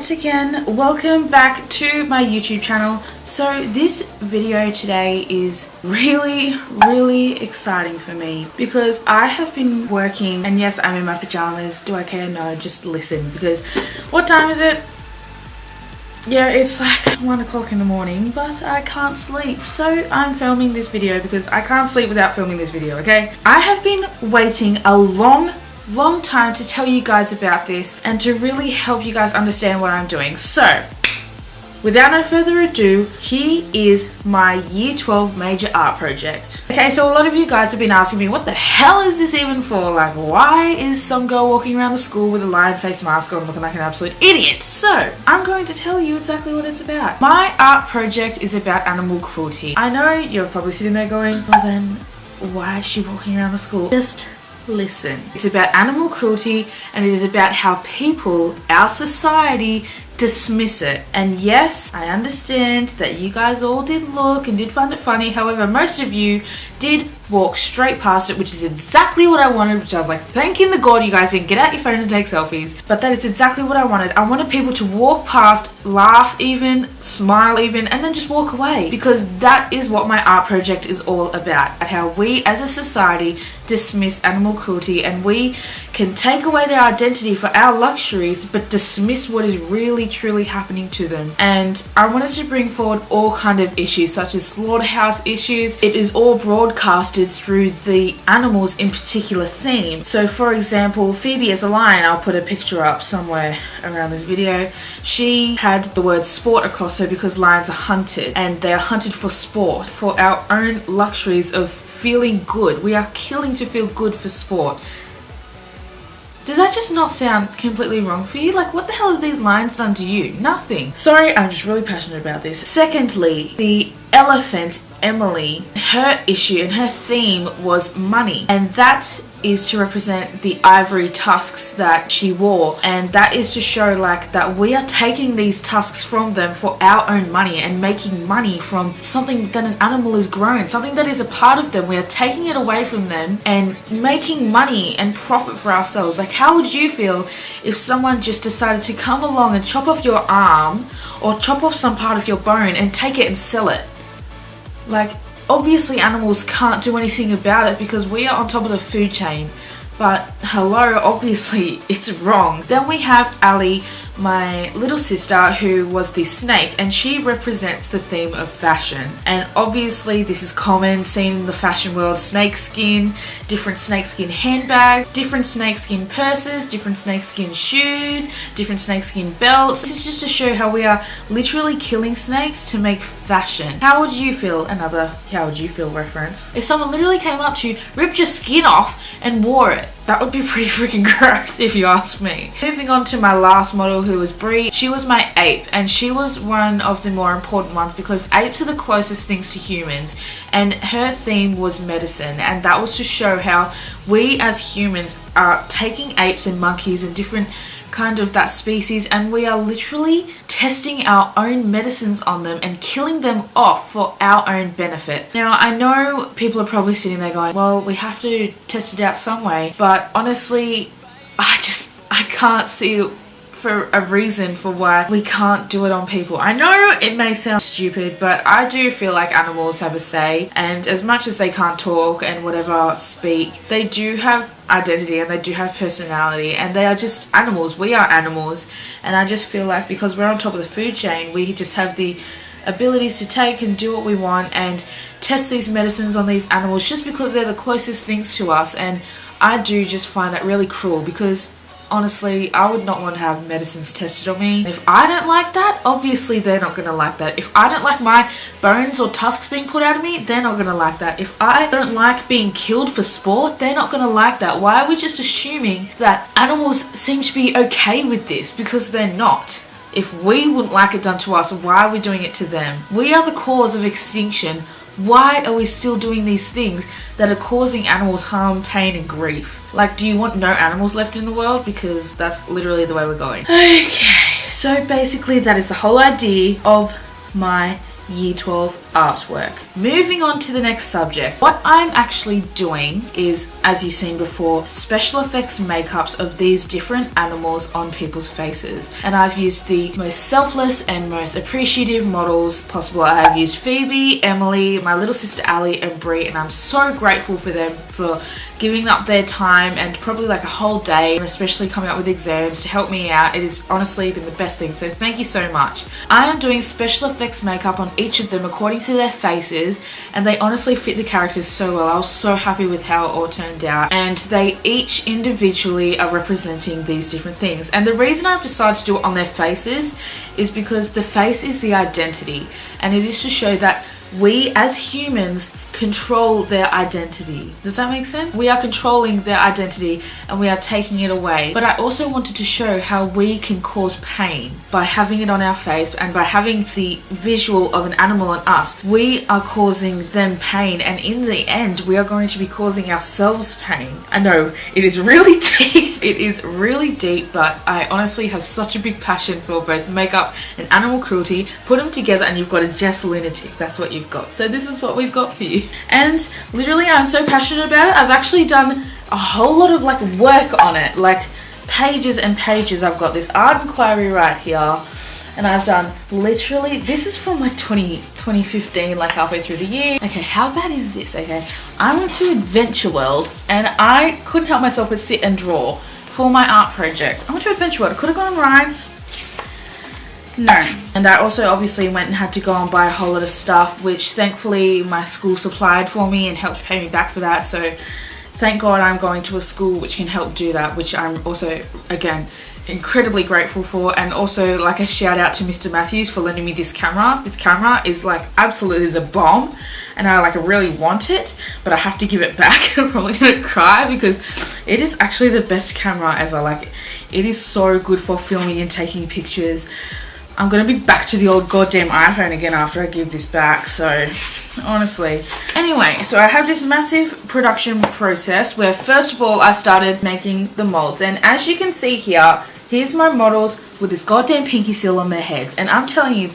yet again, welcome back to my YouTube channel. So this video today is really exciting for me because I have been working, and yes, I'm in my pajamas. Do I care? No, just listen, because what time is it? Yeah, it's like 1 o'clock in the morning, but I can't sleep. So I'm filming this video because I can't sleep without filming this video, okay? I have been waiting a long time to tell you guys about this and to really help you guys understand what I'm doing. So without no further ado, here is my year 12 major art project. Okay, so a lot of you guys have been asking me, what the hell is this even for? Like, why is some girl walking around the school with a lion face mask on looking like an absolute idiot? So I'm going to tell you exactly what it's about. My art project is about animal cruelty. I know you're probably sitting there going, well then, why is she walking around the school? Just listen. It's about animal cruelty, and it is about how people, our society, dismiss it. And yes, I understand that you guys all did look and did find it funny. However, most of you did walk straight past it, which is exactly what I wanted, which I was like, thanking the God you guys didn't get out your phones and take selfies. But that is exactly what I wanted. I wanted people to walk past, laugh even, smile even, and then just walk away, because that is what my art project is all about. How we as a society dismiss animal cruelty, and we can take away their identity for our luxuries but dismiss what is really truly happening to them. And I wanted to bring forward all kind of issues, such as slaughterhouse issues. It is all broadcasted through the animals in particular theme. So for example, Phoebe as a lion, I'll put a picture up somewhere around this video. She had the word sport across her because lions are hunted, and they are hunted for sport, for our own luxuries of feeling good. We are killing to feel good for sport. Does that just not sound completely wrong for you? Like, what the hell have these lions done to you? Nothing. Sorry, I'm just really passionate about this. Secondly, the elephant, Emily, her issue and her theme was money, and that is to represent the ivory tusks that she wore, and that is to show like that we are taking these tusks from them for our own money and making money from something that an animal has grown, something that is a part of them. We are taking it away from them and making money and profit for ourselves. Like, how would you feel if someone just decided to come along and chop off your arm or chop off some part of your bone and take it and sell it? Like, obviously animals can't do anything about it because we are on top of the food chain, but hello, obviously it's wrong. Then we have Ali, my little sister, who was the snake, and she represents the theme of fashion. And obviously this is common, seen in the fashion world: snakeskin, different snakeskin handbags, different snakeskin purses, different snakeskin shoes, different snakeskin belts. This is just to show how we are literally killing snakes to make fashion. How would you feel? Another how would you feel reference. If someone literally came up to you, ripped your skin off and wore it. That would be pretty freaking gross if you ask me. Moving on to my last model, who was Brie. She was my ape, and she was one of the more important ones because apes are the closest things to humans, and her theme was medicine, and that was to show how we as humans are taking apes and monkeys and different kind of that species, and we are literally testing our own medicines on them and killing them off for our own benefit. Now, I know people are probably sitting there going, well, we have to test it out some way, but honestly, I can't see for a reason for why we can't do it on people. I know it may sound stupid, but I do feel like animals have a say, and as much as they can't talk and whatever speak, they do have identity and they do have personality, and they are just animals. We are animals, and I just feel like because we're on top of the food chain, we just have the abilities to take and do what we want and test these medicines on these animals just because they're the closest things to us. And I do just find that really cruel, because honestly, I would not want to have medicines tested on me. If I don't like that, obviously they're not going to like that. If I don't like my bones or tusks being put out of me, they're not going to like that. If I don't like being killed for sport, they're not going to like that. Why are we just assuming that animals seem to be okay with this? Because they're not. If we wouldn't like it done to us, why are we doing it to them? We are the cause of extinction. Why are we still doing these things that are causing animals harm, pain and grief? Like, do you want no animals left in the world? Because that's literally the way we're going. Okay, so basically that is the whole idea of my Year 12 artwork. Moving on to the next subject. What I'm actually doing is, as you've seen before, special effects makeups of these different animals on people's faces. And I've used the most selfless and most appreciative models possible. I have used Phoebe, Emily, my little sister Ali, and Brie, and I'm so grateful for them for giving up their time and probably like a whole day, and especially coming up with exams to help me out. It has honestly been the best thing, so thank you so much. I am doing special effects makeup on each of them according to their faces, and they honestly fit the characters so well. I was so happy with how it all turned out, and they each individually are representing these different things. And the reason I've decided to do it on their faces is because the face is the identity, and it is to show that we as humans control their identity. Does that make sense? We are controlling their identity and we are taking it away. But I also wanted to show how we can cause pain by having it on our face, and by having the visual of an animal on us, we are causing them pain, and in the end we are going to be causing ourselves pain. I know it is really deep. It is really deep, but I honestly have such a big passion for both makeup and animal cruelty. Put them together and you've got a Jess lunatic. That's what you've got. So this is what we've got for you. And literally I'm so passionate about it. I've actually done a whole lot of like work on it, like pages and pages. I've got this art inquiry right here, and I've done literally, this is from like 2015, like halfway through the year. Okay, how bad is this? Okay, I went to Adventure World and I couldn't help myself but sit and draw for my art project. I went to Adventure World. I could have gone on rides. No. And I also obviously went and had to go and buy a whole lot of stuff, which thankfully my school supplied for me and helped pay me back for that. So thank God I'm going to a school which can help do that, which I'm also, again, incredibly grateful for. And also like a shout out to Mr. Matthews for lending me this camera. This camera is like absolutely the bomb, and I like really want it, but I have to give it back. I'm probably gonna cry because it is actually the best camera ever. Like, it is so good for filming and taking pictures. I'm going to be back to the old goddamn iPhone again after I give this back, so honestly. Anyway, so I have this massive production process where first of all I started making the molds, and as you can see here, here's my models with this goddamn pinky seal on their heads, and I'm telling you,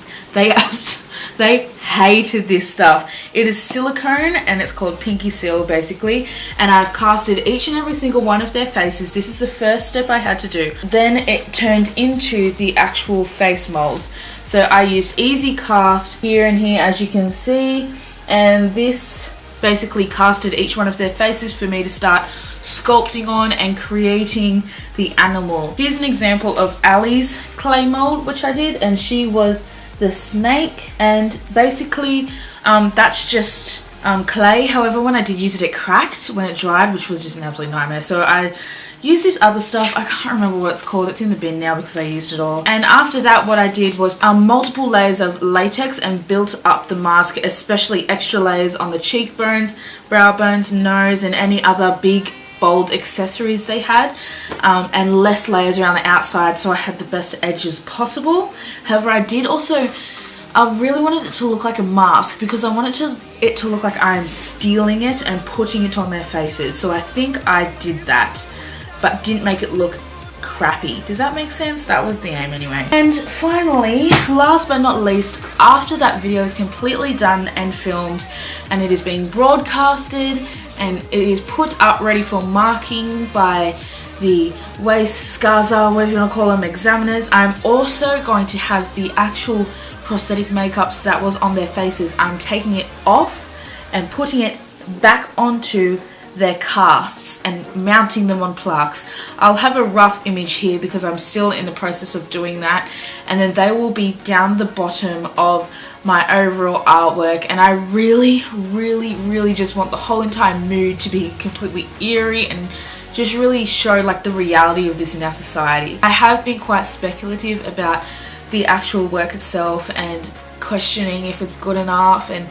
they hated this stuff. It is silicone and it's called pinky seal basically, and I've casted each and every single one of their faces. This is the first step I had to do. Then it turned into the actual face molds. So I used easy cast here and here, as you can see, and this basically casted each one of their faces for me to start sculpting on and creating the animal. Here's an example of Ali's clay mold which I did, and she was the snake, and basically that's just clay. However, when I did use it, it cracked when it dried, which was just an absolute nightmare. So I used this other stuff. I can't remember what it's called. It's in the bin now because I used it all. And after that, what I did was multiple layers of latex and built up the mask, especially extra layers on the cheekbones, brow bones, nose, and any other big bold accessories they had, and less layers around the outside, so I had the best edges possible. However, I really wanted it to look like a mask because I wanted it to look like I'm stealing it and putting it on their faces. So I think I did that, but didn't make it look crappy. Does that make sense? That was the aim anyway. And finally, last but not least, after that video is completely done and filmed and it is being broadcasted and it is put up ready for marking by the Skaza, whatever you want to call them, examiners, I'm also going to have the actual prosthetic makeups that was on their faces. I'm taking it off and putting it back onto their casts and mounting them on plaques. I'll have a rough image here because I'm still in the process of doing that, and then they will be down the bottom of my overall artwork. And I really just want the whole entire mood to be completely eerie and just really show like the reality of this in our society. I have been quite speculative about the actual work itself and questioning if it's good enough and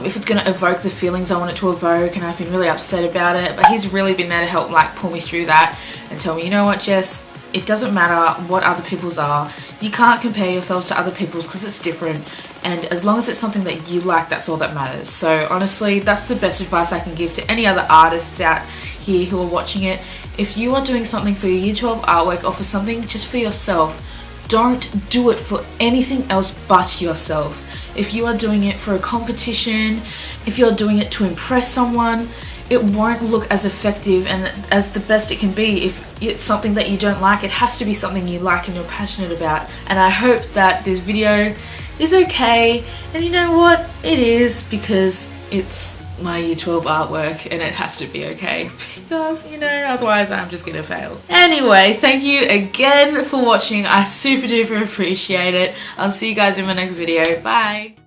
if it's going to evoke the feelings I want it to evoke, and I've been really upset about it. But he's really been there to help like pull me through that and tell me, you know what, Jess, it doesn't matter what other people's are. You can't compare yourselves to other people's because it's different, and as long as it's something that you like, that's all that matters. So honestly, that's the best advice I can give to any other artists out here who are watching it. If you are doing something for your Year 12 artwork or for something just for yourself, don't do it for anything else but yourself. if you are doing it for a competition, if you're doing it to impress someone, it won't look as effective and as the best it can be. If it's something that you don't like, it has to be something you like and you're passionate about. And I hope that this video is okay, and you know what, it is, because it's my year 12 artwork and it has to be okay, because you know, otherwise I'm just gonna fail. Anyway, thank you again for watching. I super duper appreciate it. I'll see you guys in my next video. Bye.